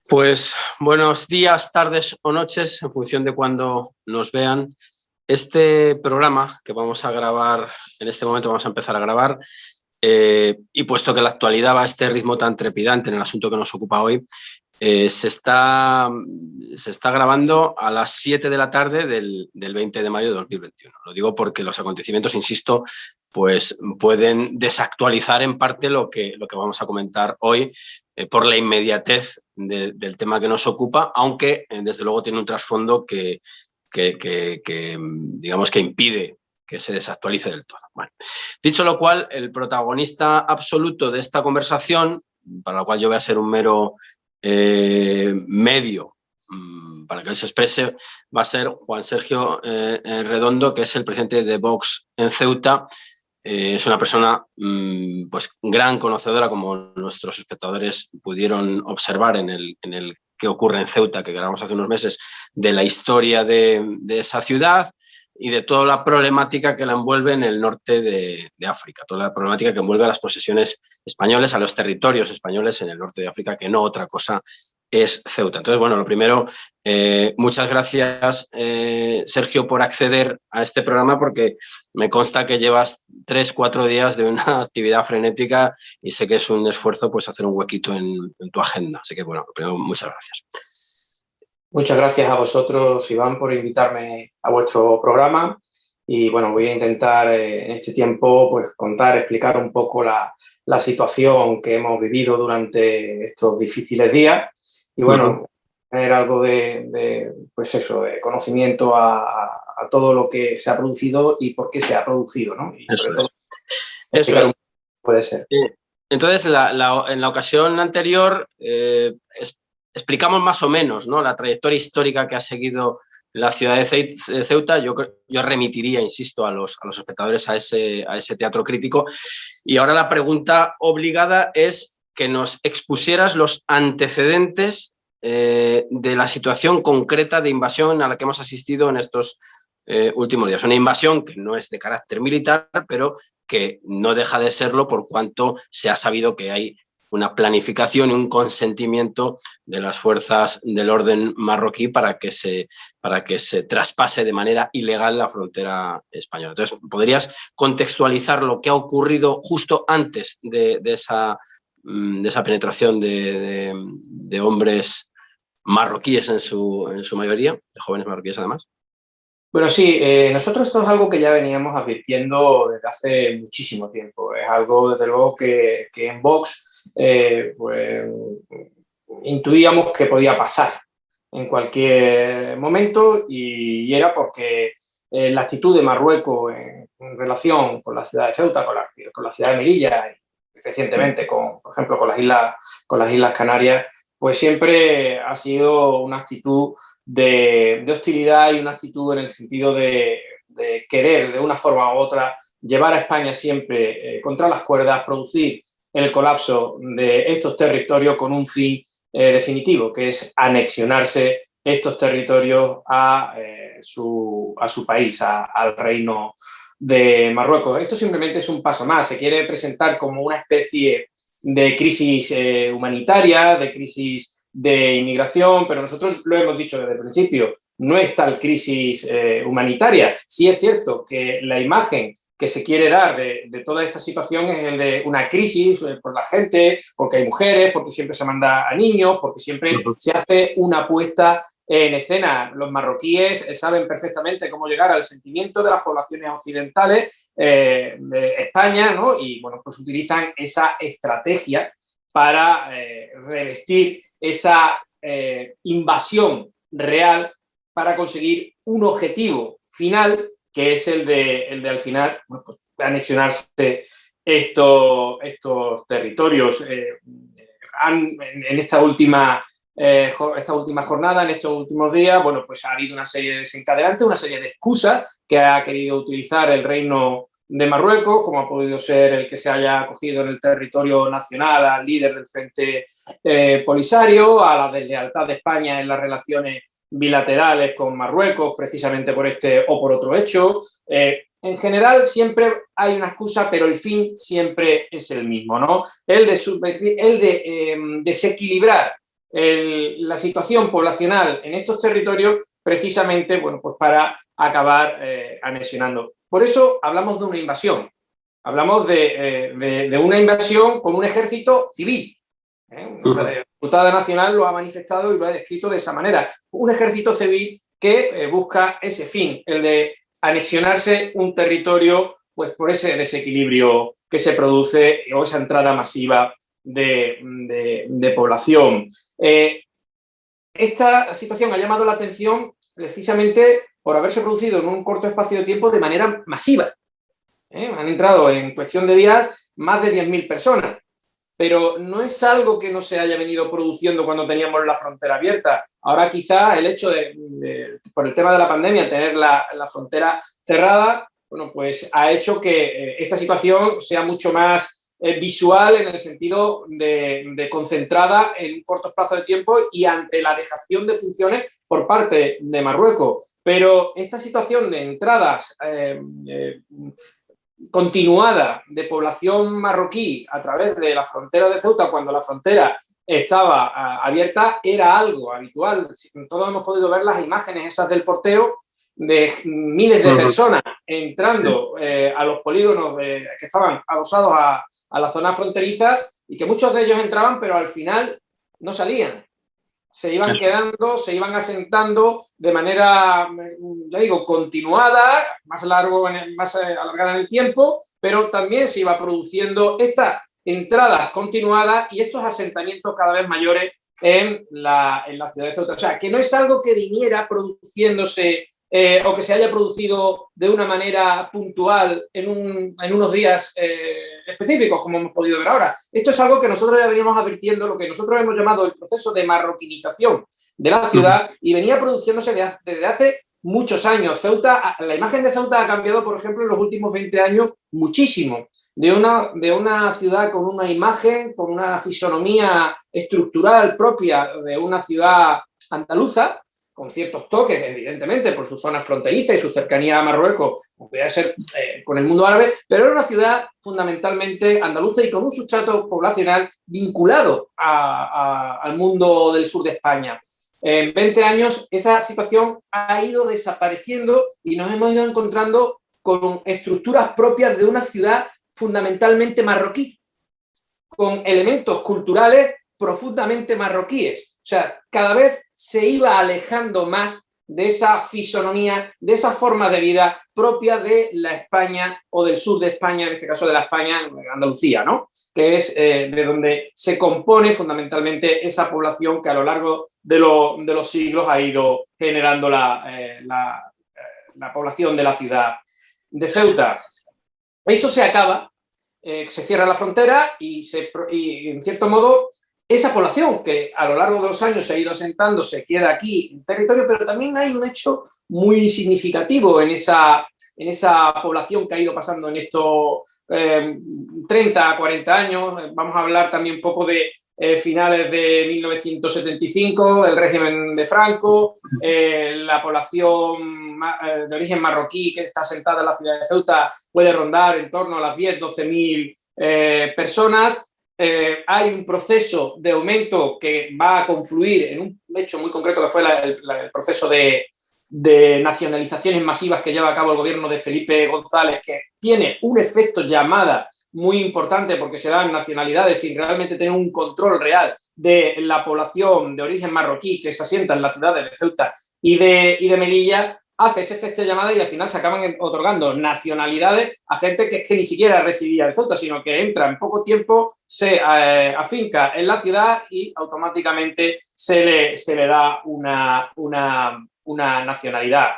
Pues buenos días, tardes o noches, en función de cuando nos vean. Este programa que vamos a grabar, en este momento vamos a empezar a grabar, y puesto que la actualidad va a este ritmo tan trepidante en el asunto que nos ocupa hoy, se está grabando a las 7 de la tarde del 20 de mayo de 2021. Lo digo porque los acontecimientos, insisto, pues pueden desactualizar en parte lo que vamos a comentar hoy, por la inmediatez del tema que nos ocupa, aunque desde luego tiene un trasfondo que digamos que impide que se desactualice del todo. Bueno, dicho lo cual, el protagonista absoluto de esta conversación, para la cual yo voy a ser un mero medio para que él se exprese, va a ser Juan Sergio Redondo, que es el presidente de Vox en Ceuta. Es una persona pues gran conocedora, como nuestros espectadores pudieron observar en el que ocurre en Ceuta, que grabamos hace unos meses, de la historia de esa ciudad y de toda la problemática que la envuelve en el norte de África, toda la problemática que envuelve a las posesiones españoles, a los territorios españoles en el norte de África, que no otra cosa es Ceuta. Entonces, bueno, lo primero, muchas gracias, Sergio, por acceder a este programa, porque me consta que llevas 3-4 días de una actividad frenética y sé que es un esfuerzo pues hacer un huequito en tu agenda. Así que, bueno, primero, muchas gracias. Muchas gracias a vosotros, Iván, por invitarme a vuestro programa. Y bueno, voy a intentar en este tiempo pues explicar un poco la situación que hemos vivido durante estos difíciles días. Y bueno, tener algo de conocimiento a todo lo que se ha producido y por qué se ha producido, ¿no? Y sobre todo, eso es. Puede ser. Entonces, en la ocasión anterior explicamos más o menos, ¿no?, la trayectoria histórica que ha seguido la ciudad de Ceuta. Yo remitiría, insisto, a los espectadores a ese teatro crítico. Y ahora la pregunta obligada es que nos expusieras los antecedentes de la situación concreta de invasión a la que hemos asistido en estos últimos días. Una invasión que no es de carácter militar, pero que no deja de serlo por cuanto se ha sabido que hay una planificación y un consentimiento de las fuerzas del orden marroquí para que se traspase de manera ilegal la frontera española. Entonces, ¿podrías contextualizar lo que ha ocurrido justo antes de esa penetración de hombres marroquíes en su mayoría, de jóvenes marroquíes además? Bueno, sí, nosotros esto es algo que ya veníamos advirtiendo desde hace muchísimo tiempo. Es algo, desde luego, que en Vox pues, intuíamos que podía pasar en cualquier momento y era porque la actitud de Marruecos en relación con la ciudad de Ceuta, con la ciudad de Melilla y recientemente, por ejemplo, con las Islas Canarias, pues siempre ha sido una actitud de hostilidad y una actitud en el sentido de querer, de una forma u otra, llevar a España siempre contra las cuerdas, producir el colapso de estos territorios con un fin definitivo, que es anexionarse estos territorios a su país, al reino de Marruecos. Esto simplemente es un paso más. Se quiere presentar como una especie de crisis humanitaria, de crisis de inmigración, pero nosotros lo hemos dicho desde el principio, no es tal crisis humanitaria. Sí es cierto que la imagen que se quiere dar de toda esta situación es el de una crisis por la gente, porque hay mujeres, porque siempre se manda a niños, porque siempre se hace una puesta en escena. Los marroquíes saben perfectamente cómo llegar al sentimiento de las poblaciones occidentales de España, ¿no? Y bueno, pues utilizan esa estrategia para revestir esa invasión real para conseguir un objetivo final, que es el de al final, bueno, pues, anexionarse estos territorios. En esta última jornada, en estos últimos días, bueno, pues ha habido una serie de desencadenantes, una serie de excusas que ha querido utilizar el Reino de Marruecos, como ha podido ser el que se haya acogido en el territorio nacional al líder del Frente Polisario, a la deslealtad de España en las relaciones bilaterales con Marruecos, precisamente por este o por otro hecho. En general siempre hay una excusa, pero el fin siempre es el mismo, ¿no? El de desequilibrar la situación poblacional en estos territorios precisamente, bueno, pues para acabar anexionando. Por eso hablamos de una invasión. Hablamos de una invasión con un ejército civil. La diputada nacional lo ha manifestado y lo ha descrito de esa manera. Un ejército civil que busca ese fin, el de anexionarse un territorio, pues por ese desequilibrio que se produce o esa entrada masiva de población. Esta situación ha llamado la atención precisamente por haberse producido en un corto espacio de tiempo de manera masiva. Han entrado en cuestión de días más de 10.000 personas. Pero no es algo que no se haya venido produciendo cuando teníamos la frontera abierta. Ahora quizá el hecho por el tema de la pandemia, tener la frontera cerrada, bueno, pues ha hecho que esta situación sea mucho más visual en el sentido de concentrada en un corto espacio de tiempo y ante la dejación de funciones por parte de Marruecos. Pero esta situación de entradas continuada de población marroquí a través de la frontera de Ceuta, cuando la frontera estaba abierta, era algo habitual. Todos hemos podido ver las imágenes esas del portero, de miles de personas entrando a los polígonos que estaban adosados a la zona fronteriza, y que muchos de ellos entraban, pero al final no salían. Se iban quedando, se iban asentando de manera, ya digo, continuada, más alargada en el tiempo, pero también se iba produciendo estas entradas continuadas y estos asentamientos cada vez mayores en la ciudad de Ceuta. O sea, que no es algo que viniera produciéndose o que se haya producido de una manera puntual en unos días específicos, como hemos podido ver ahora. Esto es algo que nosotros ya veníamos advirtiendo, lo que nosotros hemos llamado el proceso de marroquinización de la ciudad, y venía produciéndose desde hace muchos años. Ceuta, la imagen de Ceuta ha cambiado, por ejemplo, en los últimos 20 años muchísimo. De una ciudad con una imagen, con una fisonomía estructural propia de una ciudad andaluza, con ciertos toques, evidentemente, por su zona fronteriza y su cercanía a Marruecos, como podría ser con el mundo árabe, pero era una ciudad fundamentalmente andaluza y con un sustrato poblacional vinculado al mundo del sur de España. En 20 años esa situación ha ido desapareciendo y nos hemos ido encontrando con estructuras propias de una ciudad fundamentalmente marroquí, con elementos culturales profundamente marroquíes. O sea, cada vez se iba alejando más de esa fisonomía, de esa forma de vida propia de la España o del sur de España, en este caso de la España, Andalucía, ¿no? Que es de donde se compone fundamentalmente esa población que a lo largo de los siglos ha ido generando la población de la ciudad de Ceuta. Eso se acaba, se cierra la frontera y en cierto modo esa población que a lo largo de los años se ha ido asentando se queda aquí en territorio, pero también hay un hecho muy significativo en esa población que ha ido pasando en estos 30, 40 años. Vamos a hablar también un poco de finales de 1975, del régimen de Franco, la población de origen marroquí que está asentada en la ciudad de Ceuta puede rondar en torno a las 10, 12.000 personas. Hay un proceso de aumento que va a confluir en un hecho muy concreto que fue el proceso de nacionalizaciones masivas que lleva a cabo el gobierno de Felipe González, que tiene un efecto llamada muy importante porque se dan nacionalidades sin realmente tener un control real de la población de origen marroquí que se asienta en las ciudades de Ceuta y de Melilla. Hace ese efecto de llamada y al final se acaban otorgando nacionalidades a gente que es que ni siquiera residía en Ceuta, sino que entra en poco tiempo, se afinca en la ciudad y automáticamente se le da una nacionalidad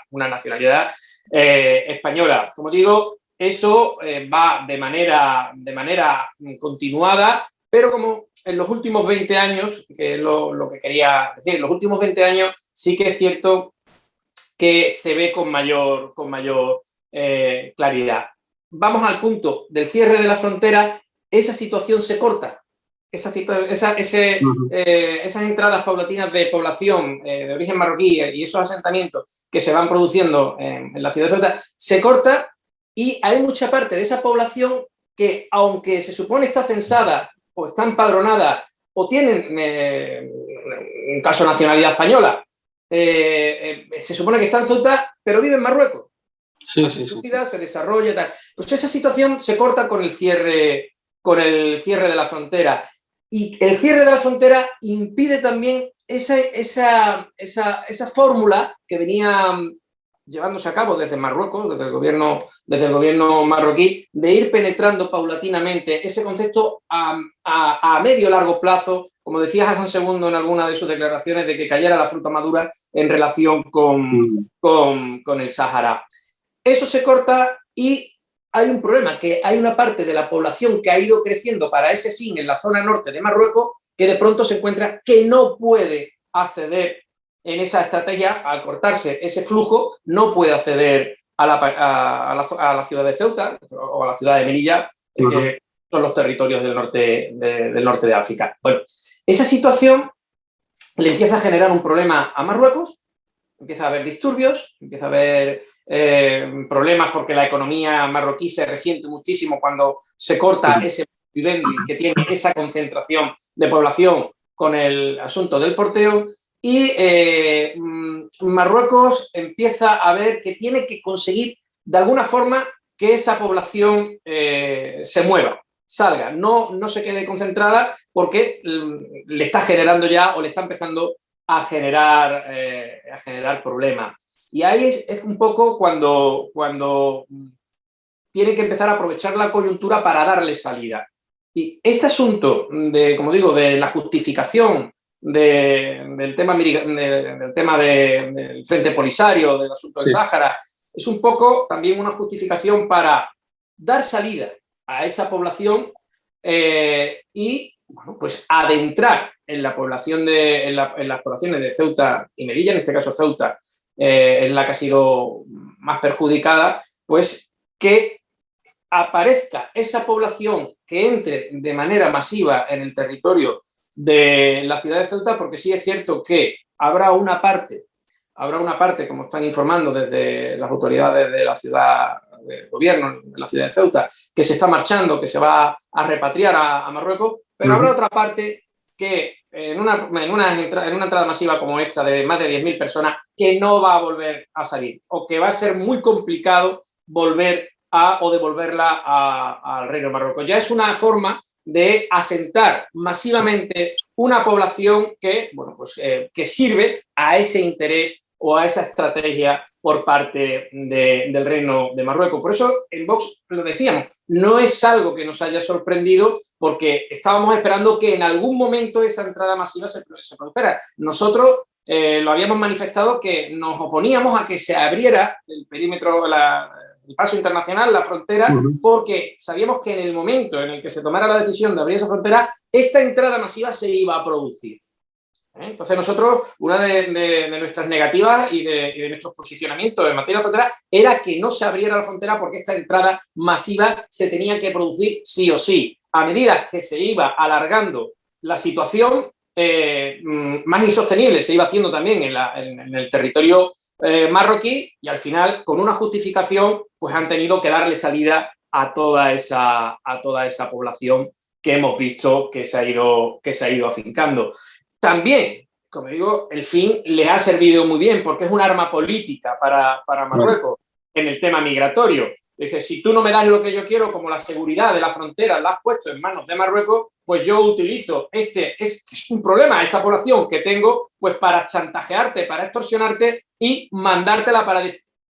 española. Como digo, eso va de manera continuada, pero como en los últimos 20 años, que es lo que quería decir, en los últimos 20 años sí que es cierto que se ve con mayor claridad. Vamos al punto del cierre de la frontera, esa situación se corta. Esas entradas paulatinas de población de origen marroquí y esos asentamientos que se van produciendo en la ciudad de Ceuta se corta, y hay mucha parte de esa población que, aunque se supone está censada o está empadronada o tienen un caso de nacionalidad española, se supone que está en Ceuta, pero vive en Marruecos. Sí, Hace su vida, se desarrolla y tal. Pues esa situación se corta con el cierre de la frontera. Y el cierre de la frontera impide también esa fórmula que venía llevándose a cabo desde Marruecos, desde el gobierno marroquí, de ir penetrando paulatinamente ese concepto a medio largo plazo, como decía Hassan II en alguna de sus declaraciones, de que cayera la fruta madura en relación con el Sáhara. Eso se corta y hay un problema, que hay una parte de la población que ha ido creciendo para ese fin en la zona norte de Marruecos que de pronto se encuentra que no puede acceder en esa estrategia, al cortarse ese flujo, no puede acceder a la ciudad de Ceuta o a la ciudad de Melilla, que son los territorios del norte de África. Bueno, esa situación le empieza a generar un problema a Marruecos, empieza a haber disturbios, empieza a haber problemas porque la economía marroquí se resiente muchísimo cuando se corta ese vivendi que tiene esa concentración de población con el asunto del porteo. Y Marruecos empieza a ver que tiene que conseguir de alguna forma que esa población se mueva, salga, no se quede concentrada porque le está generando ya o le está empezando a generar problemas. Y ahí es un poco cuando tiene que empezar a aprovechar la coyuntura para darle salida. Y este asunto como digo, de la justificación del tema del Frente Polisario, del asunto del Sáhara, es un poco también una justificación para dar salida a esa población y bueno, pues adentrar en la población en las poblaciones de Ceuta y Melilla, en este caso Ceuta es la que ha sido más perjudicada, pues que aparezca esa población que entre de manera masiva en el territorio de la ciudad de Ceuta, porque sí es cierto que habrá una parte, como están informando desde las autoridades de la ciudad, del gobierno de la ciudad de Ceuta, que se está marchando, que se va a repatriar a Marruecos, pero habrá otra parte que en una entrada masiva como esta de más de 10.000 personas, que no va a volver a salir o que va a ser muy complicado volver o devolverla al Reino de Marruecos. Ya es una forma de asentar masivamente una población que, bueno, pues, que sirve a ese interés o a esa estrategia por parte del Reino de Marruecos. Por eso en Vox lo decíamos, no es algo que nos haya sorprendido porque estábamos esperando que en algún momento esa entrada masiva se produjera. Nosotros lo habíamos manifestado que nos oponíamos a que se abriera el perímetro, el paso internacional, la frontera, porque sabíamos que en el momento en el que se tomara la decisión de abrir esa frontera, esta entrada masiva se iba a producir. Entonces nosotros, una de nuestras negativas y de nuestros posicionamientos en materia de frontera era que no se abriera la frontera porque esta entrada masiva se tenía que producir sí o sí. A medida que se iba alargando la situación, más insostenible se iba haciendo también en el territorio marroquí, y al final, con una justificación, pues han tenido que darle salida a toda esa población que hemos visto que se ha ido afincando. También, como digo, el fin les ha servido muy bien porque es un arma política para Marruecos en el tema migratorio. Dice, si tú no me das lo que yo quiero, como la seguridad de la frontera la has puesto en manos de Marruecos, pues yo utilizo es un problema, esta población que tengo, pues para chantajearte, para extorsionarte y mandártela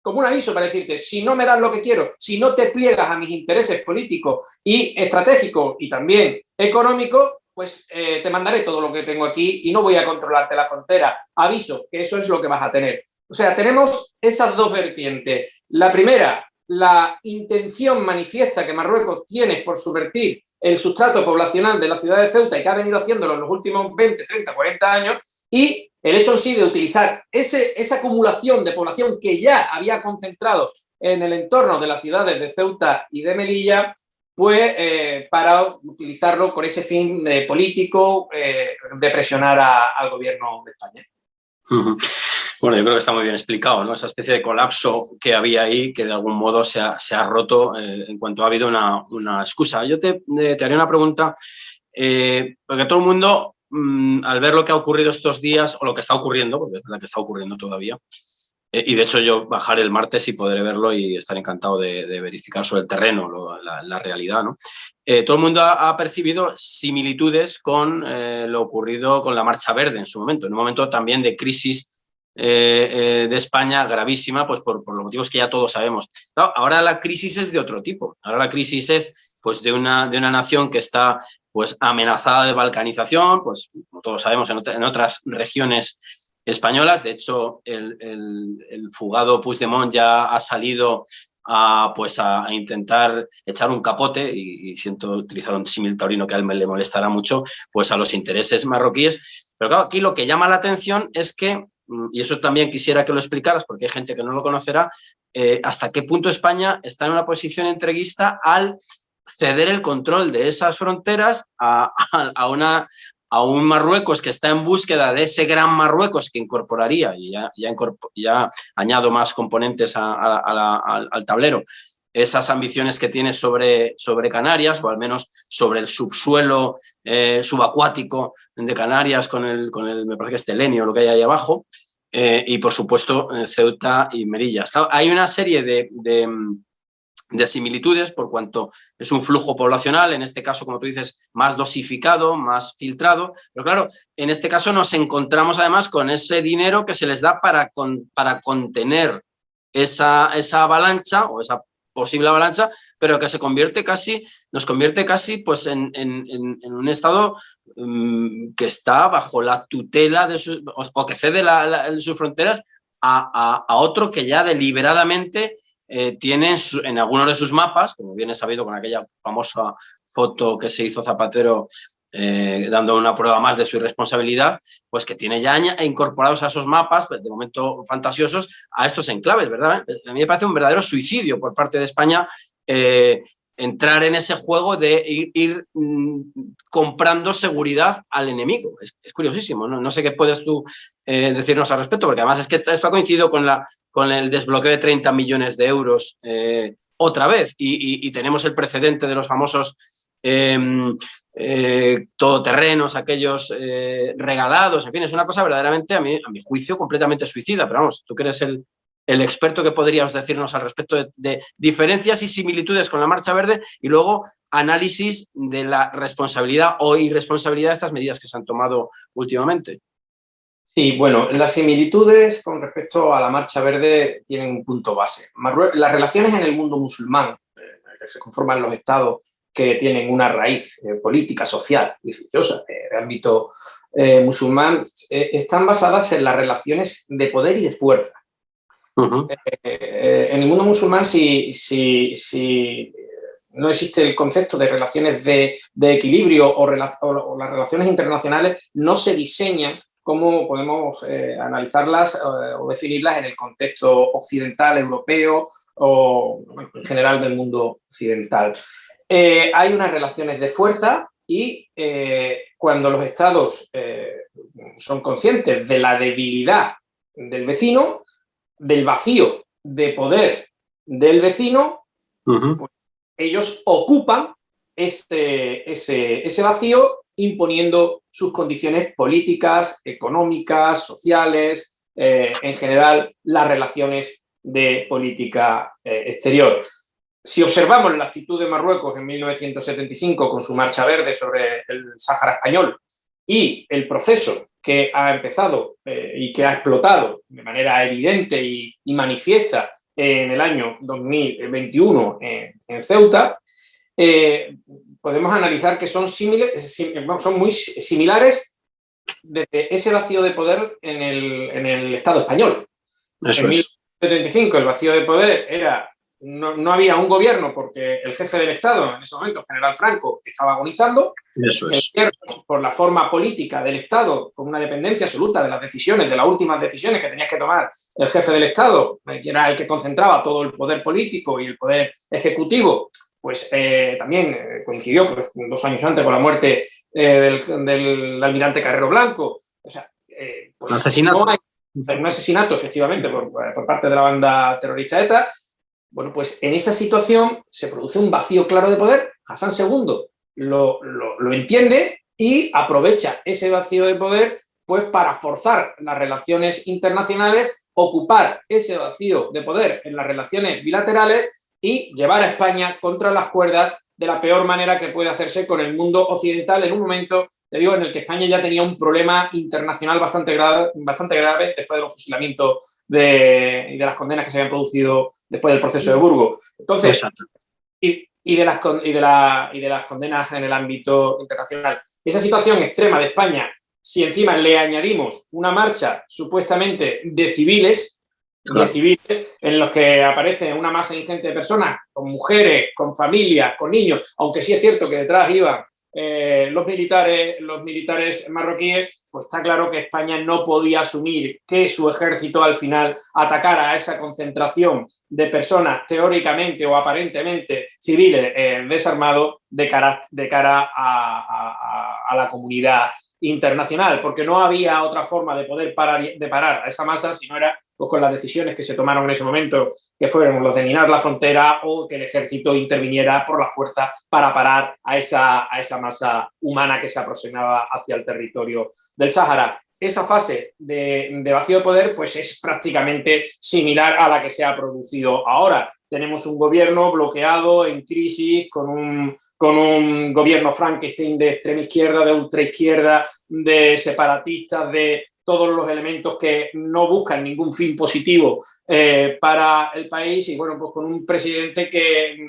como un aviso para decirte, si no me das lo que quiero, si no te pliegas a mis intereses políticos y estratégicos y también económicos, pues te mandaré todo lo que tengo aquí y no voy a controlarte la frontera. Aviso que eso es lo que vas a tener. O sea, tenemos esas dos vertientes. La primera, la intención manifiesta que Marruecos tiene por subvertir el sustrato poblacional de la ciudad de Ceuta y que ha venido haciéndolo en los últimos 20, 30, 40 años, y el hecho en sí de utilizar esa acumulación de población que ya había concentrado en el entorno de las ciudades de Ceuta y de Melilla, pues para utilizarlo con ese fin político de presionar al gobierno de España. Bueno, yo creo que está muy bien explicado, ¿no? Esa especie de colapso que había ahí, que de algún modo se ha roto en cuanto ha habido una excusa. Yo te haría una pregunta, porque todo el mundo al ver lo que ha ocurrido estos días, o lo que está ocurriendo, porque es verdad que está ocurriendo todavía, y de hecho yo bajaré el martes y podré verlo y estaré encantado de verificar sobre el terreno la realidad, ¿no? Todo el mundo ha percibido similitudes con lo ocurrido con la Marcha Verde en su momento, en un momento también de crisis de España gravísima, pues por los motivos que ya todos sabemos. Claro, ahora la crisis es de otro tipo. Ahora la crisis es pues de una nación que está pues amenazada de balcanización, pues como todos sabemos en otras regiones españolas. De hecho, el fugado Puigdemont ya ha salido a intentar echar un capote, y siento utilizar un símil taurino que a él le molestará mucho, pues a los intereses marroquíes. Pero claro, aquí lo que llama la atención es que, y eso también quisiera que lo explicaras porque hay gente que no lo conocerá, hasta qué punto España está en una posición entreguista al ceder el control de esas fronteras a un Marruecos que está en búsqueda de ese gran Marruecos que incorporaría, y ya añado más componentes al tablero, esas ambiciones que tiene sobre Canarias, o al menos sobre el subsuelo subacuático de Canarias con me parece que es Telenio, lo que hay ahí abajo, y por supuesto Ceuta y Melilla. Hay una serie de similitudes por cuanto es un flujo poblacional, en este caso, como tú dices, más dosificado, más filtrado, pero claro, en este caso nos encontramos además con ese dinero que se les da para contener esa avalancha o esa posible avalancha, pero que nos convierte casi pues en un estado que está bajo la tutela o que cede sus fronteras a otro que ya deliberadamente tiene en algunos de sus mapas, como bien es sabido con aquella famosa foto que se hizo Zapatero dando una prueba más de su irresponsabilidad, pues que tiene ya incorporados a esos mapas, de momento fantasiosos, a estos enclaves, ¿verdad? A mí me parece un verdadero suicidio por parte de España entrar en ese juego de ir comprando seguridad al enemigo. Es curiosísimo, ¿no? No sé qué puedes tú decirnos al respecto, porque además es que esto ha coincidido con el desbloqueo de 30 millones de euros otra vez, y tenemos el precedente de los famosos todoterrenos, aquellos regalados, en fin, es una cosa verdaderamente, a mi juicio, completamente suicida, pero vamos, tú que eres el experto que podrías decirnos al respecto de diferencias y similitudes con la Marcha Verde, y luego análisis de la responsabilidad o irresponsabilidad de estas medidas que se han tomado últimamente. Sí, bueno, las similitudes con respecto a la Marcha Verde tienen un punto base. Las relaciones en el mundo musulmán, que se conforman los estados que tienen una raíz política, social y religiosa de ámbito musulmán, están basadas en las relaciones de poder y de fuerza. Uh-huh. En el mundo musulmán, si no existe el concepto de relaciones de equilibrio o las relaciones internacionales no se diseñan como podemos analizarlas o definirlas en el contexto occidental, europeo o en general del mundo occidental. Hay unas relaciones de fuerza y cuando los estados son conscientes de la debilidad del vecino, del vacío de poder del vecino, uh-huh, pues ellos ocupan ese vacío imponiendo sus condiciones políticas, económicas, sociales, en general las relaciones de política exterior. Si observamos la actitud de Marruecos en 1975 con su Marcha Verde sobre el Sáhara español y el proceso que ha empezado y que ha explotado de manera evidente y manifiesta en el año 2021 en Ceuta, podemos analizar que son muy similares desde ese vacío de poder en el Estado español. Eso en 1975 el vacío de poder era no había un gobierno porque el jefe del Estado, en ese momento, el general Franco, estaba agonizando. Eso es. Por la forma política del Estado, con una dependencia absoluta de las decisiones, de las últimas decisiones que tenía que tomar el jefe del Estado, que era el que concentraba todo el poder político y el poder ejecutivo, pues también coincidió pues, 2 años antes con la muerte del almirante Carrero Blanco. O sea, pues asesinato. No hay un asesinato, efectivamente, por parte de la banda terrorista ETA. Bueno, pues en esa situación se produce un vacío claro de poder. Hassan II lo entiende y aprovecha ese vacío de poder pues para forzar las relaciones internacionales, ocupar ese vacío de poder en las relaciones bilaterales y llevar a España contra las cuerdas de la peor manera que puede hacerse con el mundo occidental en un momento, te digo, en el que España ya tenía un problema internacional bastante grave después de los fusilamientos y de las condenas que se habían producido después del proceso de Burgos. Entonces, y de las condenas en el ámbito internacional. Esa situación extrema de España, si encima le añadimos una marcha supuestamente de civiles, en los que aparece una masa ingente de personas, con mujeres, con familias, con niños, aunque sí es cierto que detrás iban los militares marroquíes, pues está claro que España no podía asumir que su ejército al final atacara a esa concentración de personas teóricamente o aparentemente civiles desarmados de cara a la comunidad internacional, porque no había otra forma de poder parar a esa masa si no era pues, con las decisiones que se tomaron en ese momento, que fueron los de minar la frontera o que el ejército interviniera por la fuerza para parar a esa masa humana que se aproximaba hacia el territorio del Sáhara. Esa fase de vacío de poder pues es prácticamente similar a la que se ha producido ahora. Tenemos un gobierno bloqueado, en crisis, con un gobierno Frankenstein de extrema izquierda, de ultraizquierda, de separatistas, de todos los elementos que no buscan ningún fin positivo para el país y, bueno, pues con un presidente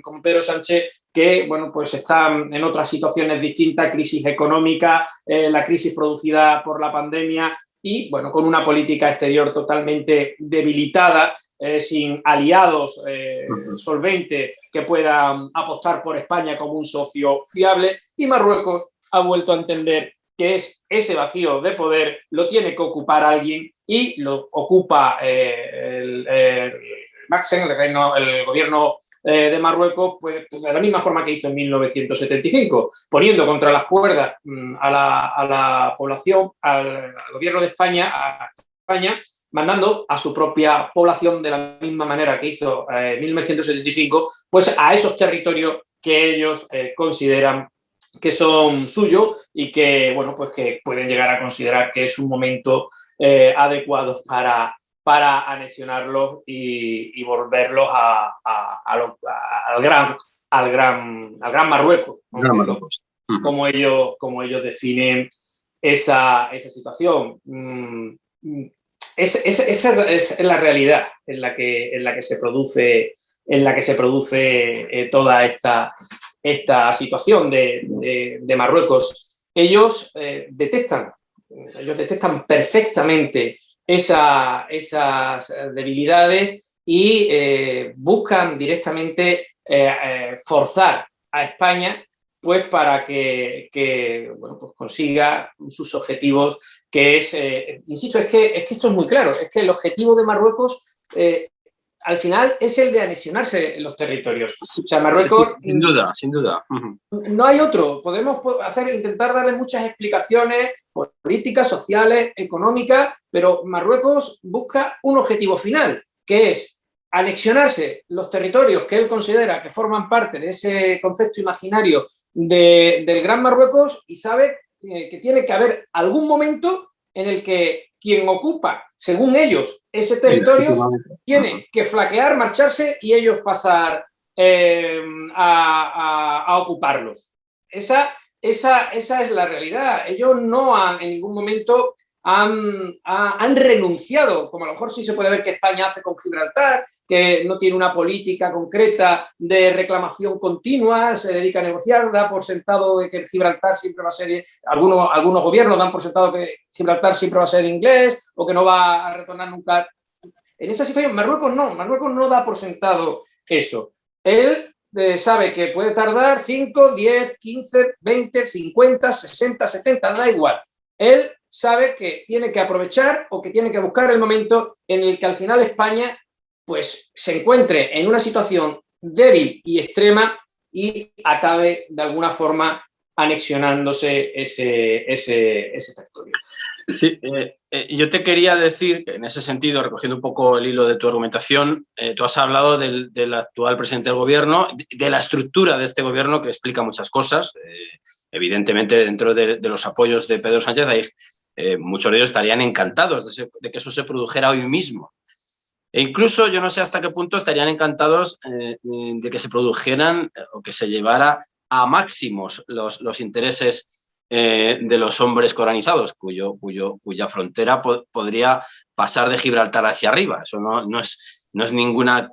como Pedro Sánchez, que, bueno, pues está en otras situaciones distintas, crisis económica, la crisis producida por la pandemia y, bueno, con una política exterior totalmente debilitada, sin aliados solventes que puedan apostar por España como un socio fiable, y Marruecos ha vuelto a entender que es ese vacío de poder lo tiene que ocupar alguien y lo ocupa el gobierno de Marruecos pues, de la misma forma que hizo en 1975, poniendo contra las cuerdas a la población, al gobierno de España, a España, mandando a su propia población de la misma manera que hizo en 1975, pues a esos territorios que ellos consideran que son suyos y que, bueno, pues que pueden llegar a considerar que es un momento adecuado para anexionarlos y volverlos al gran Marruecos, como ellos definen esa situación. Esa es la realidad en la que se produce toda esta situación de Marruecos. Ellos detectan perfectamente esas debilidades y buscan directamente forzar a España pues para que bueno, pues consiga sus objetivos, que es, insisto, es que esto es muy claro, es que el objetivo de Marruecos al final es el de anexionarse los territorios. O sea, Marruecos... Sí, sin duda, sin duda. No hay otro. Podemos intentar darle muchas explicaciones políticas, sociales, económicas, pero Marruecos busca un objetivo final, que es anexionarse los territorios que él considera que forman parte de ese concepto imaginario del Gran Marruecos y sabe que tiene que haber algún momento en el que quien ocupa, según ellos, ese territorio tiene que flaquear, marcharse y ellos pasar a ocuparlos. Esa es la realidad. Ellos no han, en ningún momento han renunciado, como a lo mejor sí se puede ver que España hace con Gibraltar, que no tiene una política concreta de reclamación continua, se dedica a negociar, da por sentado de que Gibraltar siempre va a ser, algunos gobiernos dan por sentado que Gibraltar siempre va a ser inglés o que no va a retornar nunca. En esa situación, Marruecos no da por sentado eso. Él sabe que puede tardar 5, 10, 15, 20, 50, 60, 70, da igual. Él sabe que tiene que aprovechar o que tiene que buscar el momento en el que al final España pues, se encuentre en una situación débil y extrema y acabe de alguna forma anexionándose ese territorio. Sí, yo te quería decir que en ese sentido, recogiendo un poco el hilo de tu argumentación, tú has hablado del actual presidente del gobierno, de la estructura de este gobierno que explica muchas cosas. evidentemente dentro de los apoyos de Pedro Sánchez hay, muchos de ellos estarían encantados de que eso se produjera hoy mismo. E incluso yo no sé hasta qué punto estarían encantados de que se produjeran o que se llevara a máximos los intereses de los hombres coranizados, cuya frontera podría pasar de Gibraltar hacia arriba. Eso no es ninguna...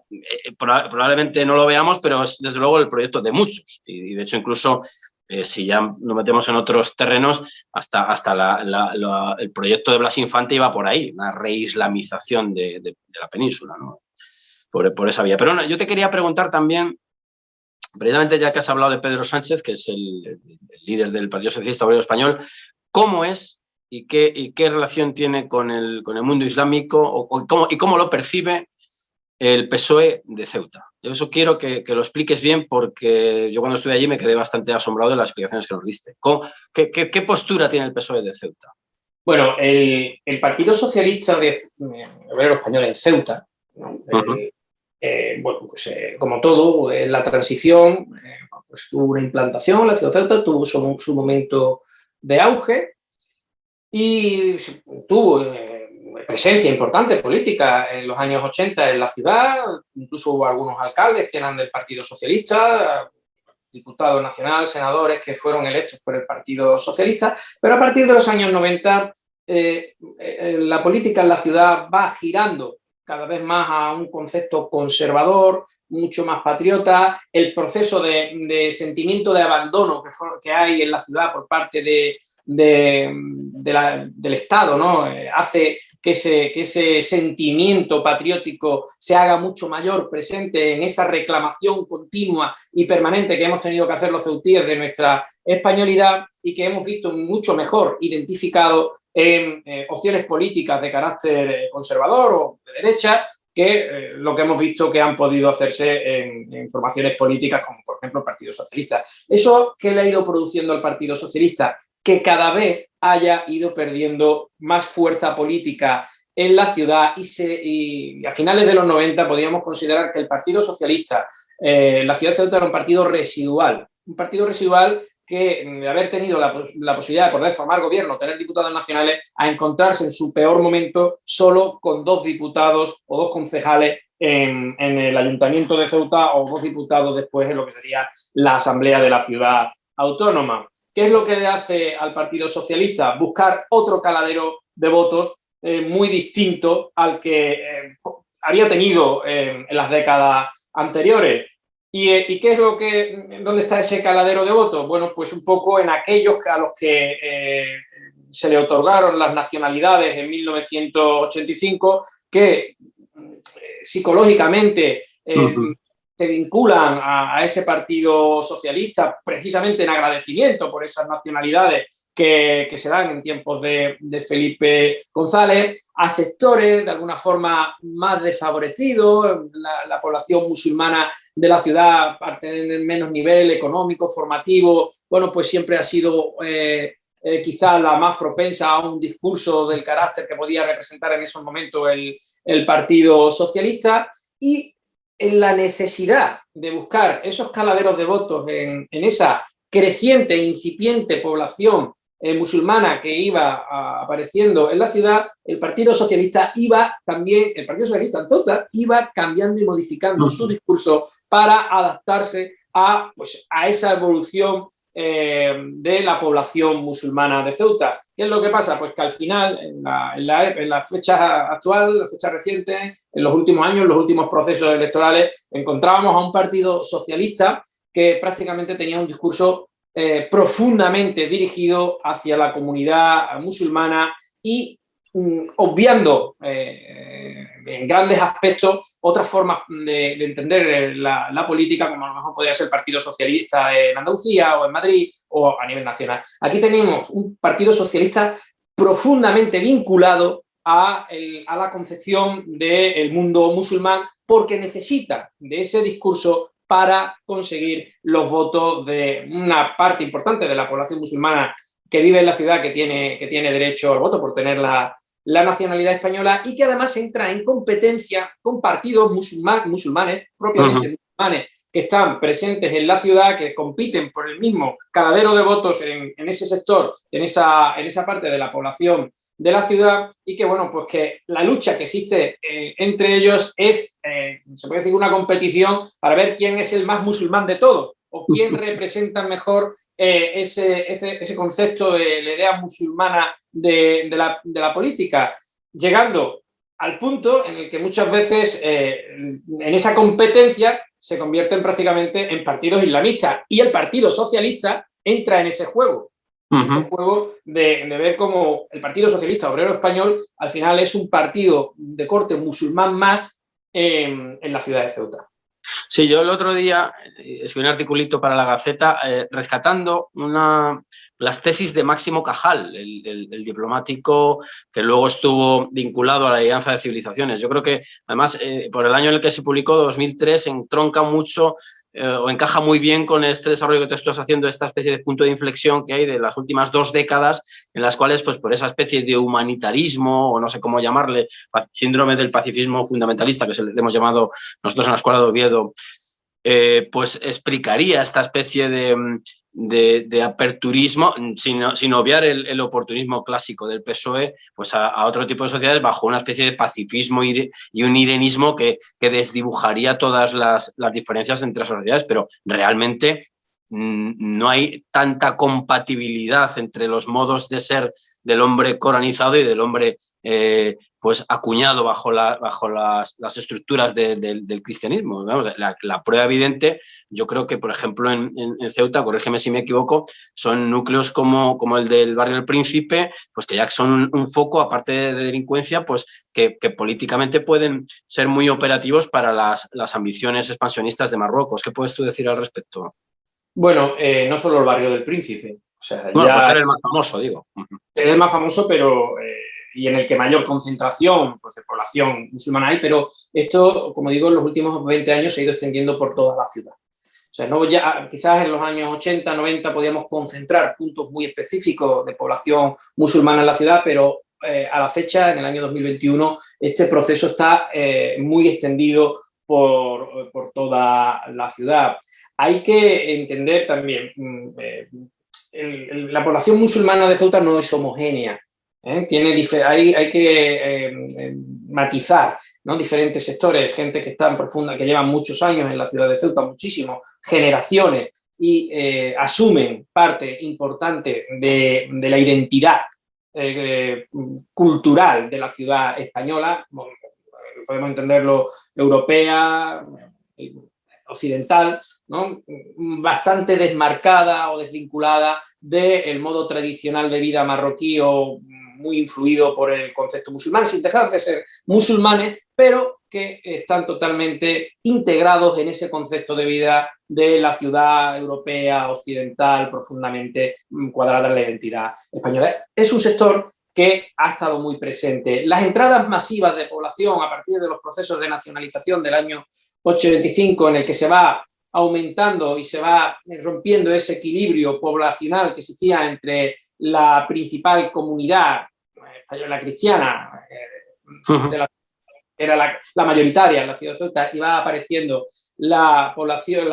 probablemente no lo veamos, pero es desde luego el proyecto de muchos. Y de hecho incluso... si ya nos metemos en otros terrenos, hasta el proyecto de Blas Infante iba por ahí, una reislamización de la península, ¿no? Por esa vía. Pero no, yo te quería preguntar también, precisamente ya que has hablado de Pedro Sánchez, que es el líder del Partido Socialista Obrero Español, ¿cómo es y qué relación tiene con el mundo islámico y cómo lo percibe el PSOE de Ceuta? Yo eso quiero que lo expliques bien, porque yo cuando estuve allí me quedé bastante asombrado de las explicaciones que nos diste. ¿Qué postura tiene el PSOE de Ceuta? Bueno, el Partido Socialista Obrero Español en Ceuta, ¿no? Bueno, pues como todo, en la transición pues tuvo una implantación, la ciudad de Ceuta tuvo su momento de auge y tuvo presencia importante política en los años 80 en la ciudad, incluso hubo algunos alcaldes que eran del Partido Socialista, diputado nacional, senadores que fueron electos por el Partido Socialista, pero a partir de los años 90 la política en la ciudad va girando cada vez más a un concepto conservador, mucho más patriota. El proceso de sentimiento de abandono que hay en la ciudad por parte del Estado, ¿no? Hace que ese sentimiento patriótico se haga mucho mayor presente en esa reclamación continua y permanente que hemos tenido que hacer los ceutíes de nuestra españolidad y que hemos visto mucho mejor identificado en opciones políticas de carácter conservador o de derecha que lo que hemos visto que han podido hacerse en formaciones políticas como por ejemplo el Partido Socialista. ¿Eso qué le ha ido produciendo al Partido Socialista? Que cada vez haya ido perdiendo más fuerza política en la ciudad y a finales de los 90 podíamos considerar que el Partido Socialista, la ciudad de Ceuta, era un partido residual que de haber tenido la posibilidad de poder formar gobierno, tener diputados nacionales, a encontrarse en su peor momento solo con 2 diputados o 2 concejales en el Ayuntamiento de Ceuta o 2 diputados después en lo que sería la Asamblea de la Ciudad Autónoma. ¿Qué es lo que le hace al Partido Socialista? Buscar otro caladero de votos muy distinto al que había tenido en las décadas anteriores. ¿Y qué es dónde está ese caladero de votos? Bueno, pues un poco en aquellos a los que se le otorgaron las nacionalidades en 1985, que psicológicamente se vinculan a ese Partido Socialista precisamente en agradecimiento por esas nacionalidades que se dan en tiempos de Felipe González, a sectores de alguna forma más desfavorecidos, la población musulmana de la ciudad a tener menos nivel económico, formativo, bueno, pues siempre ha sido quizás la más propensa a un discurso del carácter que podía representar en esos momentos el Partido Socialista, y en la necesidad de buscar esos caladeros de votos en esa creciente e incipiente población musulmana que iba apareciendo en la ciudad, el Partido Socialista en Ceuta iba cambiando y modificando su discurso para adaptarse a esa evolución de la población musulmana de Ceuta. ¿Qué es lo que pasa? Pues que al final, en la fecha actual, la fecha reciente, en los últimos años, en los últimos procesos electorales, encontrábamos a un Partido Socialista que prácticamente tenía un discurso profundamente dirigido hacia la comunidad musulmana y obviando en grandes aspectos otras formas de entender la política, como a lo mejor podría ser el Partido Socialista en Andalucía o en Madrid o a nivel nacional. Aquí tenemos un Partido Socialista profundamente vinculado a la concepción del mundo musulmán, porque necesita de ese discurso para conseguir los votos de una parte importante de la población musulmana que vive en la ciudad, que tiene derecho al voto por tener la nacionalidad española, y que además entra en competencia con partidos musulmanes, propiamente musulmanes, que están presentes en la ciudad, que compiten por el mismo cadadero de votos en ese sector, en esa parte de la población de la ciudad, y que, bueno, pues que la lucha que existe entre ellos es, se puede decir, una competición para ver quién es el más musulmán de todos, o quién representa mejor ese concepto de la idea musulmana de la política, llegando al punto en el que muchas veces en esa competencia se convierten prácticamente en partidos islamistas, y el Partido Socialista entra en ese juego. Ese juego de ver cómo el Partido Socialista Obrero Español al final es un partido de corte musulmán más en la ciudad de Ceuta. Sí, yo el otro día escribí un articulito para la Gaceta rescatando las tesis de Máximo Cajal, el diplomático que luego estuvo vinculado a la Alianza de Civilizaciones. Yo creo que, además, por el año en el que se publicó, 2003, entronca mucho o encaja muy bien con este desarrollo que te estás haciendo, esta especie de punto de inflexión que hay de las últimas 2 décadas, en las cuales, pues por esa especie de humanitarismo, o no sé cómo llamarle, síndrome del pacifismo fundamentalista, que le hemos llamado nosotros en la Escuela de Oviedo, pues explicaría esta especie de aperturismo, sin obviar el oportunismo clásico del PSOE, pues a otro tipo de sociedades bajo una especie de pacifismo y un irenismo que desdibujaría todas las diferencias entre las sociedades, pero realmente no hay tanta compatibilidad entre los modos de ser del hombre coranizado y del hombre pues acuñado bajo las estructuras del cristianismo. La prueba evidente, yo creo que, por ejemplo, en Ceuta, corrígeme si me equivoco, son núcleos como el del barrio del Príncipe, pues que ya son un foco, aparte de delincuencia, pues que políticamente pueden ser muy operativos para las ambiciones expansionistas de Marruecos. ¿Qué puedes tú decir al respecto? Bueno, no solo el barrio del Príncipe. O sea, bueno, ya pues era el más famoso, digo. Es el más famoso, pero y en el que mayor concentración pues, de población musulmana hay, pero esto, como digo, en los últimos 20 años se ha ido extendiendo por toda la ciudad. O sea, no ya, quizás en los años 80, 90 podíamos concentrar puntos muy específicos de población musulmana en la ciudad, pero a la fecha, en el año 2021, este proceso está muy extendido por toda la ciudad. Hay que entender también, la población musulmana de Ceuta no es homogénea. Hay que matizar, ¿no? Diferentes sectores, gente que está en profunda, que llevan muchos años en la ciudad de Ceuta, muchísimos, generaciones, y asumen parte importante de la identidad cultural de la ciudad española. Bueno, podemos entenderlo europea, occidental, ¿no? Bastante desmarcada o desvinculada del modo tradicional de vida marroquí o muy influido por el concepto musulmán, sin dejar de ser musulmanes, pero que están totalmente integrados en ese concepto de vida de la ciudad europea, occidental, profundamente cuadrada en la identidad española. Es un sector que ha estado muy presente. Las entradas masivas de población a partir de los procesos de nacionalización del año 85, en el que se va aumentando y se va rompiendo ese equilibrio poblacional que existía entre la principal comunidad española cristiana, era la mayoritaria en la ciudad de Ceuta, y va apareciendo la población,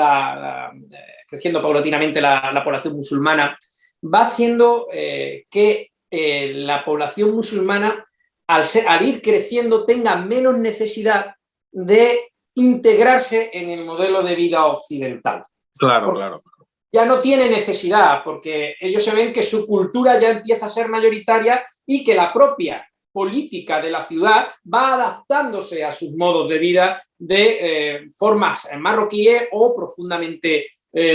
creciendo paulatinamente la población musulmana, va haciendo que la población musulmana, al ir creciendo, tenga menos necesidad de integrarse en el modelo de vida occidental. Claro, claro. Ya no tiene necesidad, porque ellos se ven que su cultura ya empieza a ser mayoritaria y que la propia política de la ciudad va adaptándose a sus modos de vida de formas marroquíes o profundamente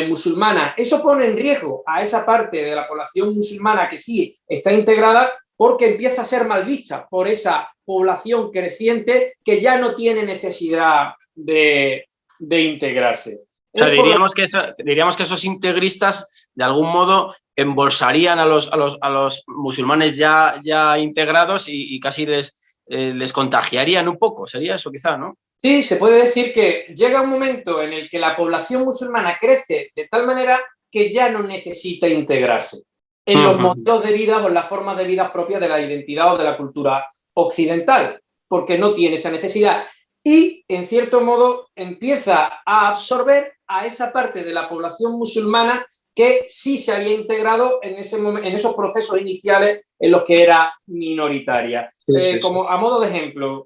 musulmanas. Eso pone en riesgo a esa parte de la población musulmana que sí está integrada, porque empieza a ser mal vista por esa población creciente que ya no tiene necesidad de integrarse. O sea, diríamos que esos integristas de algún modo embolsarían a los musulmanes ya integrados y casi les contagiarían un poco. Sería eso quizá, ¿no? Sí, se puede decir que llega un momento en el que la población musulmana crece de tal manera que ya no necesita integrarse en los modelos de vida o en las formas de vida propias de la identidad o de la cultura occidental, porque no tiene esa necesidad. y, en cierto modo, empieza a absorber a esa parte de la población musulmana que sí se había integrado en esos procesos iniciales en los que era minoritaria. Sí, sí. Como a modo de ejemplo,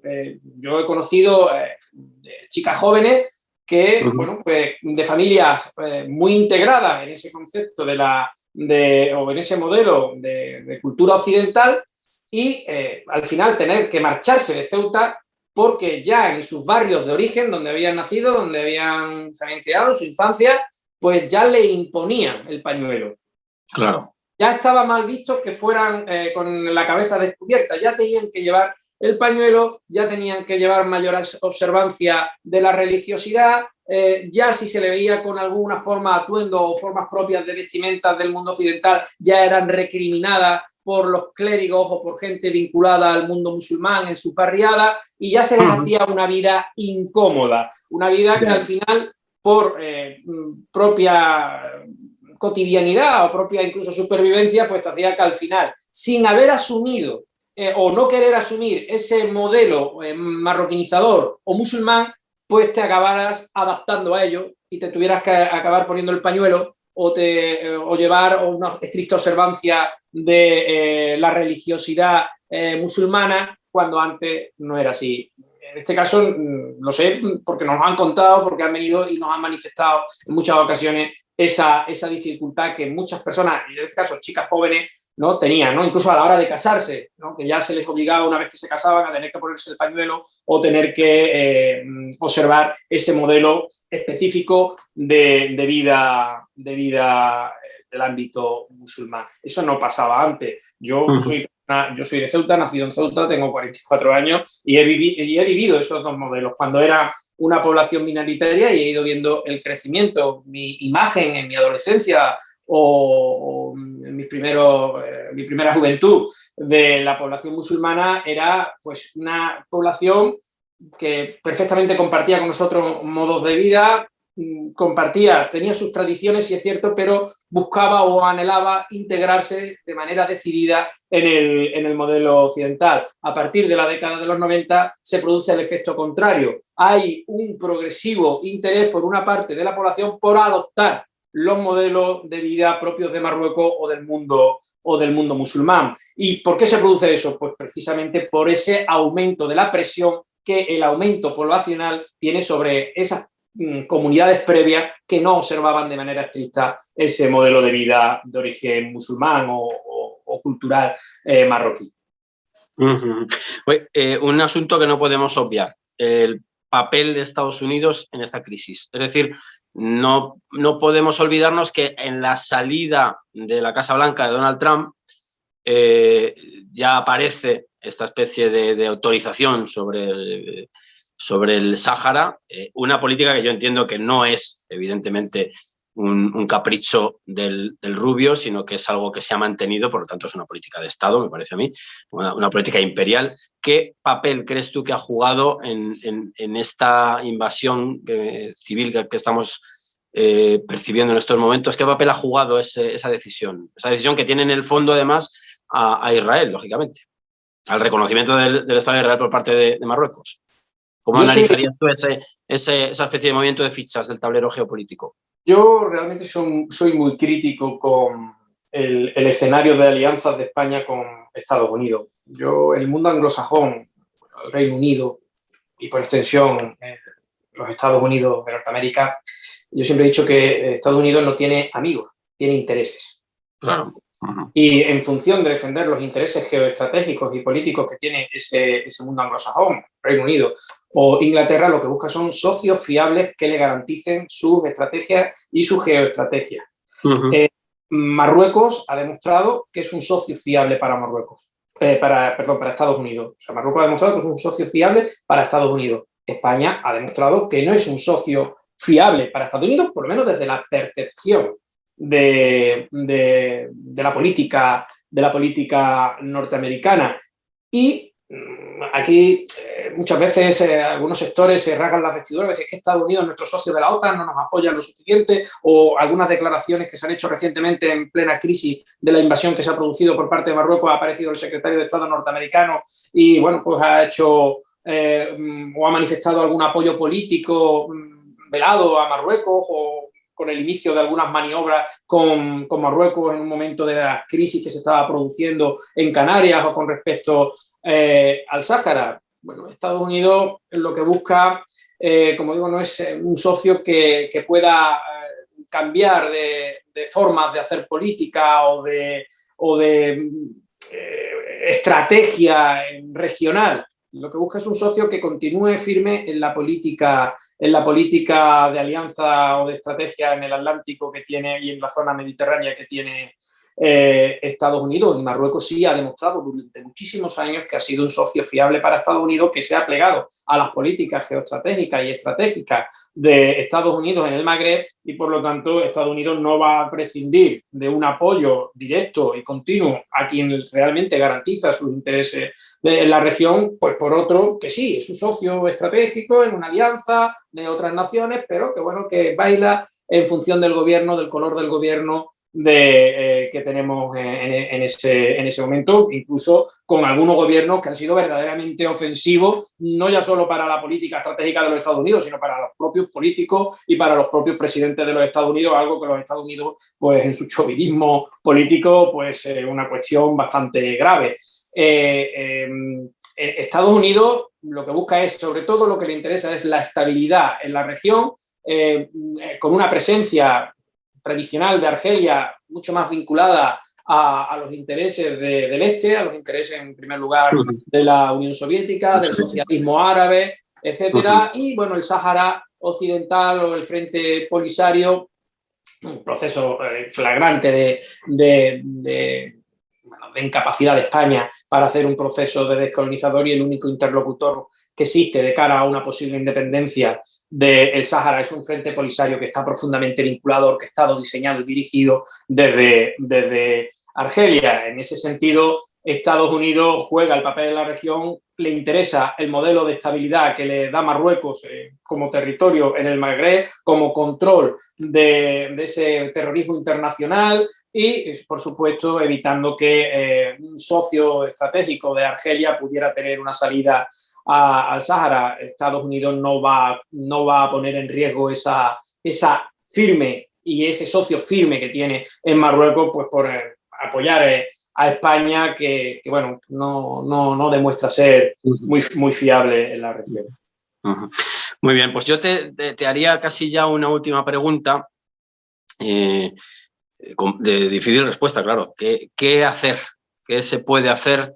yo he conocido chicas jóvenes que, bueno, pues de familias muy integradas en ese concepto o en ese modelo de cultura occidental, y al final tener que marcharse de Ceuta porque ya en sus barrios de origen, donde habían nacido, donde se habían criado, en su infancia, pues ya le imponían el pañuelo. Claro. Ya estaba mal visto que fueran con la cabeza descubierta, ya tenían que llevar el pañuelo, ya tenían que llevar mayor observancia de la religiosidad, ya si se le veía con alguna forma atuendo o formas propias de vestimentas del mundo occidental, ya eran recriminadas por los clérigos o por gente vinculada al mundo musulmán en su barriada, y ya se les hacía una vida incómoda, una vida que al final, por propia cotidianidad o propia incluso supervivencia, pues te hacía que al final, sin haber asumido o no querer asumir ese modelo marroquinizador o musulmán, pues te acabaras adaptando a ello y te tuvieras que acabar poniendo el pañuelo o llevar una estricta observancia de la religiosidad musulmana, cuando antes no era así. En este caso lo sé porque nos lo han contado, porque han venido y nos han manifestado en muchas ocasiones esa dificultad que muchas personas, y en este caso chicas jóvenes, ¿no? tenían, ¿no? Incluso a la hora de casarse, ¿no? Que ya se les obligaba una vez que se casaban a tener que ponerse el pañuelo o tener que observar ese modelo específico de vida del ámbito musulmán. Eso no pasaba antes. Yo soy de Ceuta, nacido en Ceuta, tengo 44 años y he vivido esos dos modelos. Cuando era una población minoritaria y he ido viendo el crecimiento, mi imagen en mi adolescencia o en mi primera juventud de la población musulmana era pues una población que perfectamente compartía con nosotros modos de vida, tenía sus tradiciones, sí es cierto, pero buscaba o anhelaba integrarse de manera decidida en el modelo occidental. A partir de la década de los 90 se produce el efecto contrario. Hay un progresivo interés por una parte de la población por adoptar los modelos de vida propios de Marruecos o del mundo musulmán. ¿Y por qué se produce eso? Pues precisamente por ese aumento de la presión que el aumento poblacional tiene sobre esas comunidades previas que no observaban de manera estricta ese modelo de vida de origen musulmán o cultural marroquí. Un asunto que no podemos obviar, el papel de Estados Unidos en esta crisis. Es decir, no podemos olvidarnos que en la salida de la Casa Blanca de Donald Trump ya aparece esta especie de autorización sobre el Sáhara, una política que yo entiendo que no es, evidentemente, un capricho del Rubio, sino que es algo que se ha mantenido, por lo tanto es una política de Estado, me parece a mí, una política imperial. ¿Qué papel crees tú que ha jugado en esta invasión civil que estamos percibiendo en estos momentos? ¿Qué papel ha jugado esa decisión? Esa decisión que tiene en el fondo, además, a Israel, lógicamente, al reconocimiento del Estado de Israel por parte de Marruecos. ¿Cómo analizarías tú esa especie de movimiento de fichas del tablero geopolítico? Yo realmente soy muy crítico con el escenario de alianzas de España con Estados Unidos. El mundo anglosajón, el Reino Unido y por extensión los Estados Unidos de Norteamérica, yo siempre he dicho que Estados Unidos no tiene amigos, tiene intereses. Claro. Y en función de defender los intereses geoestratégicos y políticos que tiene ese mundo anglosajón, Reino Unido o Inglaterra, lo que busca son socios fiables que le garanticen sus estrategias y su geoestrategia. Marruecos ha demostrado que es un socio fiable para Marruecos. Para Estados Unidos. O sea, Marruecos ha demostrado que es un socio fiable para Estados Unidos. España ha demostrado que no es un socio fiable para Estados Unidos, por lo menos desde la percepción de la política norteamericana. Y aquí muchas veces algunos sectores se rasgan las vestiduras, es que Estados Unidos es nuestro socio de la OTAN, no nos apoya lo suficiente, o algunas declaraciones que se han hecho recientemente en plena crisis de la invasión que se ha producido por parte de Marruecos. Ha aparecido el secretario de Estado norteamericano y bueno, pues ha hecho o ha manifestado algún apoyo político velado a Marruecos o con el inicio de algunas maniobras con Marruecos en un momento de la crisis que se estaba produciendo en Canarias o con respecto al Sáhara. Bueno, Estados Unidos lo que busca, como digo, no es un socio que pueda cambiar de formas de hacer política o de estrategia regional. Lo que busca es un socio que continúe firme en la política de alianza o de estrategia en el Atlántico que tiene y en la zona mediterránea que tiene Estados Unidos. Y Marruecos sí ha demostrado durante muchísimos años que ha sido un socio fiable para Estados Unidos, que se ha plegado a las políticas geoestratégicas y estratégicas de Estados Unidos en el Magreb, y por lo tanto Estados Unidos no va a prescindir de un apoyo directo y continuo a quien realmente garantiza sus intereses en la región, pues por otro que sí, es un socio estratégico en una alianza de otras naciones, pero que bueno, que baila en función del gobierno, del color del gobierno que tenemos en ese momento, incluso con algunos gobiernos que han sido verdaderamente ofensivos, no ya solo para la política estratégica de los Estados Unidos, sino para los propios políticos y para los propios presidentes de los Estados Unidos, algo que los Estados Unidos, pues en su chauvinismo político, pues una cuestión bastante grave. Estados Unidos lo que busca es, sobre todo lo que le interesa es la estabilidad en la región, con una presencia tradicional de Argelia mucho más vinculada a los intereses del este, a los intereses en primer lugar de la Unión Soviética, del socialismo árabe, etcétera, y bueno, el Sáhara Occidental o el Frente Polisario, un proceso flagrante de incapacidad de España para hacer un proceso de descolonizador, y el único interlocutor que existe de cara a una posible independencia del Sáhara es un Frente Polisario que está profundamente vinculado, orquestado, diseñado y dirigido desde Argelia. En ese sentido, Estados Unidos juega el papel en la región, le interesa el modelo de estabilidad que le da Marruecos como territorio en el Magreb, como control de ese terrorismo internacional y, por supuesto, evitando que un socio estratégico de Argelia pudiera tener una salida al Sáhara. Estados Unidos no va a poner en riesgo esa firme y ese socio firme que tiene en Marruecos, pues por apoyar a España, que bueno, no demuestra ser muy fiable en la región. Muy bien, pues yo te haría casi ya una última pregunta, de difícil respuesta, claro. ¿Qué hacer? ¿Qué se puede hacer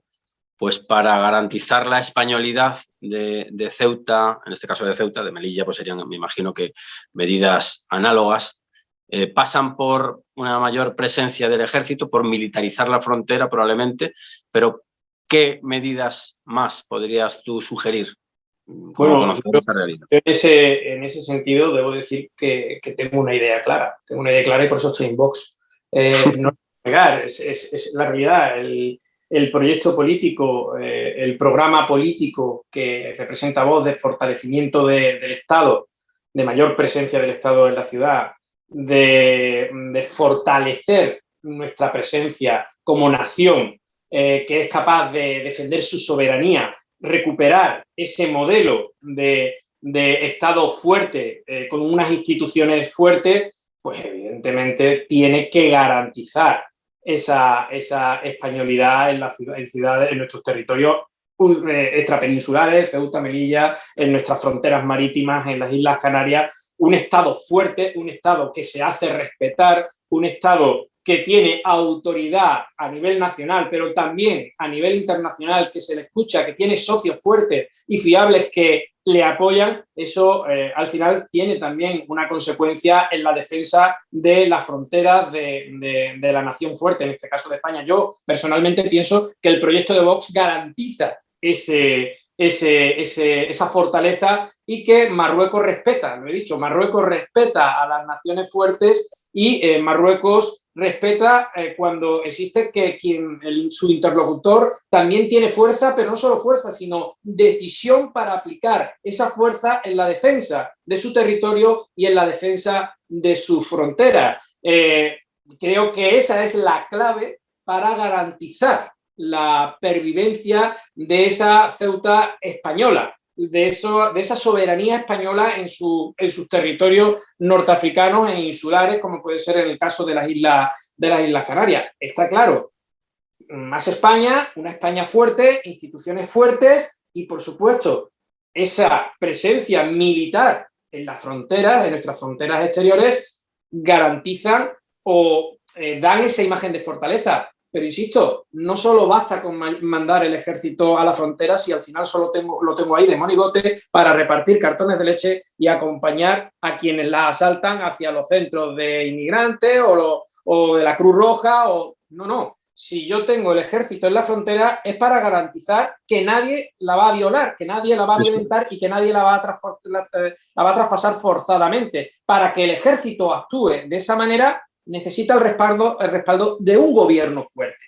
pues para garantizar la españolidad de Ceuta, en este caso de Ceuta, de Melilla, pues serían, me imagino que medidas análogas? Pasan por una mayor presencia del ejército, por militarizar la frontera probablemente, pero ¿qué medidas más podrías tú sugerir como conocedor de esta realidad? En ese sentido debo decir que tengo una idea clara, y por eso estoy en Vox. No negar, es la realidad. El proyecto político, el programa político que representa Vox de fortalecimiento del Estado, de mayor presencia del Estado en la ciudad, de fortalecer nuestra presencia como nación, que es capaz de defender su soberanía, recuperar ese modelo de Estado fuerte, con unas instituciones fuertes, pues evidentemente tiene que garantizar esa españolidad en ciudades, en nuestros territorios extrapeninsulares, Ceuta, Melilla, en nuestras fronteras marítimas, en las Islas Canarias, un Estado fuerte, un Estado que se hace respetar, un Estado que tiene autoridad a nivel nacional, pero también a nivel internacional, que se le escucha, que tiene socios fuertes y fiables que le apoyan. Eso al final tiene también una consecuencia en la defensa de las fronteras de la nación fuerte, en este caso de España. Yo personalmente pienso que el proyecto de Vox garantiza esa fortaleza, y que Marruecos respeta, lo he dicho, Marruecos respeta a las naciones fuertes, y Marruecos respeta cuando existe que su interlocutor también tiene fuerza, pero no solo fuerza, sino decisión para aplicar esa fuerza en la defensa de su territorio y en la defensa de sus fronteras. Creo que esa es la clave para garantizar la pervivencia de esa Ceuta española, de esa soberanía española en sus territorios norteafricanos e insulares, como puede ser en el caso de las Islas Canarias. Está claro, más España, una España fuerte, instituciones fuertes y, por supuesto, esa presencia militar en las fronteras, en nuestras fronteras exteriores, garantizan o dan esa imagen de fortaleza. Pero insisto, no solo basta con mandar el ejército a la frontera si al final solo lo tengo ahí de monigote para repartir cartones de leche y acompañar a quienes la asaltan hacia los centros de inmigrantes o de la Cruz Roja. No. Si yo tengo el ejército en la frontera es para garantizar que nadie la va a violar, que nadie la va a violentar y que nadie la va a traspasar forzadamente. Para que el ejército actúe de esa manera necesita el respaldo de un gobierno fuerte.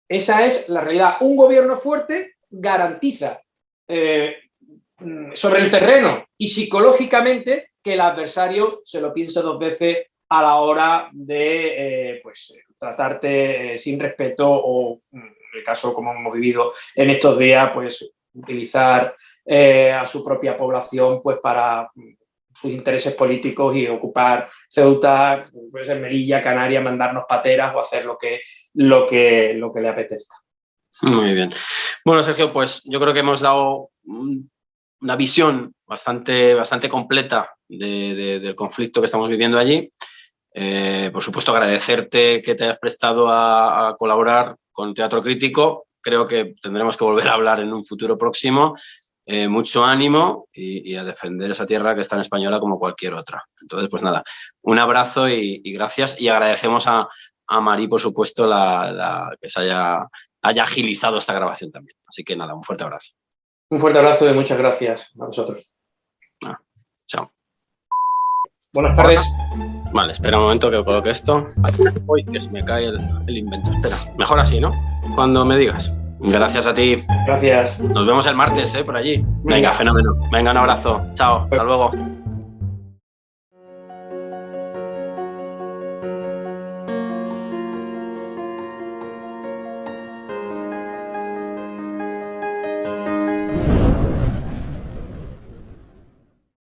Esa es la realidad. Un gobierno fuerte garantiza sobre el terreno y psicológicamente que el adversario se lo piense dos veces a la hora de tratarte sin respeto o, en el caso como hemos vivido en estos días, pues utilizar a su propia población pues para sus intereses políticos y ocupar Ceuta, pues en Melilla, Canarias, mandarnos pateras o hacer lo que le apetezca. Muy bien. Bueno, Sergio, pues yo creo que hemos dado una visión bastante completa del conflicto que estamos viviendo allí. Por supuesto, agradecerte que te hayas prestado a colaborar con Teatro Crítico. Creo que tendremos que volver a hablar en un futuro próximo. Mucho ánimo y a defender esa tierra que es tan española como cualquier otra. Entonces, pues nada, un abrazo y gracias. Y agradecemos a Mari, por supuesto, que se haya agilizado esta grabación también. Así que nada, un fuerte abrazo. Un fuerte abrazo y muchas gracias a vosotros. Chao. Buenas tardes. Vale, espera un momento que coloque esto. Uy, que se me cae el invento. Espera, mejor así, ¿no? Cuando me digas. Gracias a ti. Gracias. Nos vemos el martes, por allí. Venga, fenómeno. Venga, un abrazo. Chao, hasta luego.